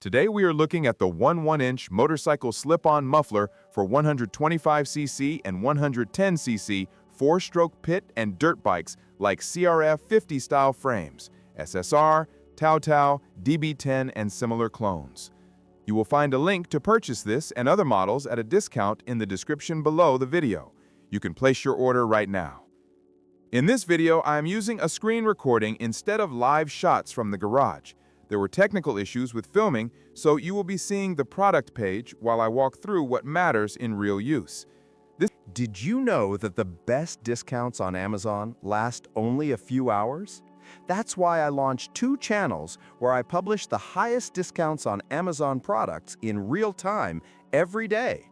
Today we are looking at the 1/1-inch motorcycle slip-on muffler for 125cc and 110cc four-stroke pit and dirt bikes like CRF 50 style frames, SSR, Tao, DB10, and similar clones. You will find a link to purchase this and other models at a discount in the description below the video. You can place your order right now. In this video, I am using a screen recording instead of live shots from the garage. There were technical issues with filming, so you will be seeing the product page while I walk through what matters in real use. Did you know that the best discounts on Amazon last only a few hours? That's why I launched 2 channels where I publish the highest discounts on Amazon products in real time every day.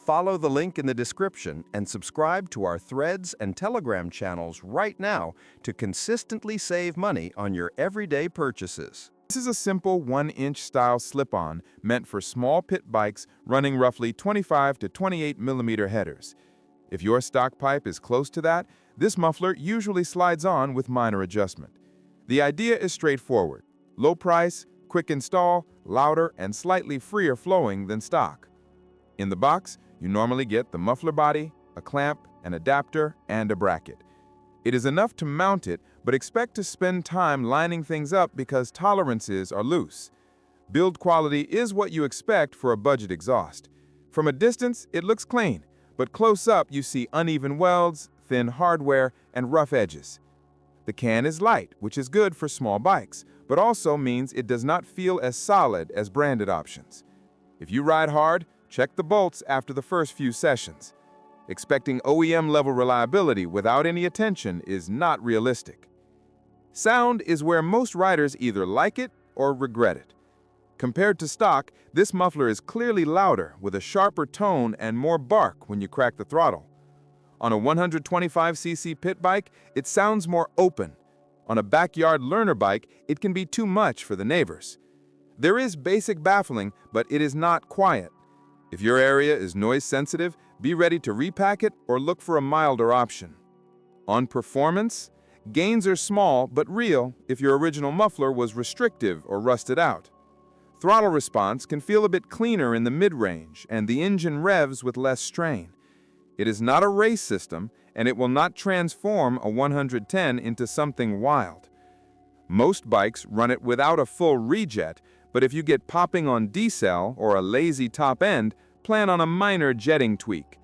Follow the link in the description and subscribe to our Threads and Telegram channels right now to consistently save money on your everyday purchases. This is a simple 1-inch style slip-on meant for small pit bikes running roughly 25 to 28 millimeter headers. If your stock pipe is close to that, this muffler usually slides on with minor adjustment. The idea is straightforward: low price, quick install, louder, and slightly freer flowing than stock. In the box, you normally get the muffler body, a clamp, an adapter, and a bracket. It is enough to mount it, but expect to spend time lining things up because tolerances are loose. Build quality is what you expect for a budget exhaust. From a distance, it looks clean, but close up you see uneven welds, thin hardware, and rough edges. The can is light, which is good for small bikes, but also means it does not feel as solid as branded options. If you ride hard, check the bolts after the first few sessions. Expecting OEM-level reliability without any attention is not realistic. Sound is where most riders either like it or regret it. Compared to stock, this muffler is clearly louder with a sharper tone and more bark when you crack the throttle. On a 125cc pit bike, it sounds more open. On a backyard learner bike, it can be too much for the neighbors. There is basic baffling, but it is not quiet. If your area is noise sensitive, be ready to repack it or look for a milder option. On performance, gains are small but real if your original muffler was restrictive or rusted out. Throttle response can feel a bit cleaner in the mid-range, and the engine revs with less strain. It is not a race system, and it will not transform a 110 into something wild. Most bikes run it without a full rejet, but if you get popping on decel or a lazy top end, plan on a minor jetting tweak.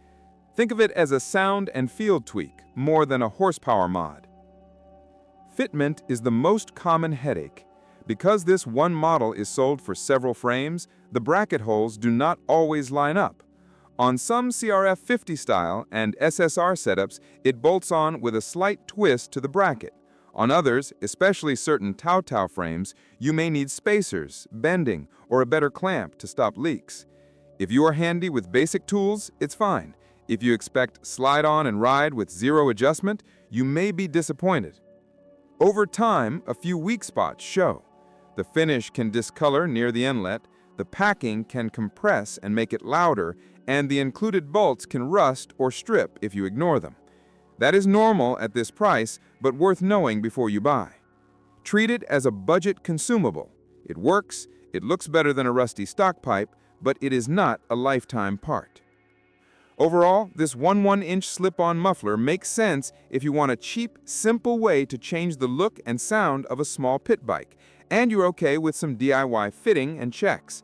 Think of it as a sound and feel tweak, more than a horsepower mod. Fitment is the most common headache. Because this one model is sold for several frames, the bracket holes do not always line up. On some CRF 50 style and SSR setups, it bolts on with a slight twist to the bracket. On others, especially certain Tao frames, you may need spacers, bending, or a better clamp to stop leaks. If you are handy with basic tools, it's fine. If you expect slide on and ride with zero adjustment, you may be disappointed. Over time, a few weak spots show. The finish can discolor near the inlet, the packing can compress and make it louder, and the included bolts can rust or strip if you ignore them. That is normal at this price, but worth knowing before you buy. Treat it as a budget consumable. It works, it looks better than a rusty stock pipe, but it is not a lifetime part. Overall, this 1/1-inch slip-on muffler makes sense if you want a cheap, simple way to change the look and sound of a small pit bike, and you're okay with some DIY fitting and checks.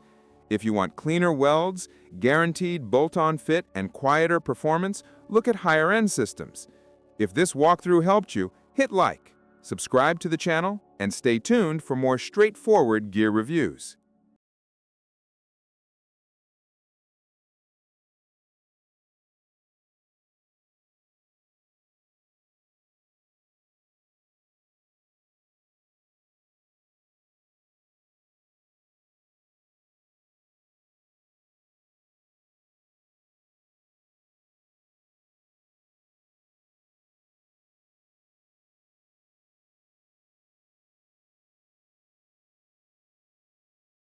If you want cleaner welds, guaranteed bolt-on fit, and quieter performance, look at higher-end systems. If this walkthrough helped you, hit like, subscribe to the channel, and stay tuned for more straightforward gear reviews.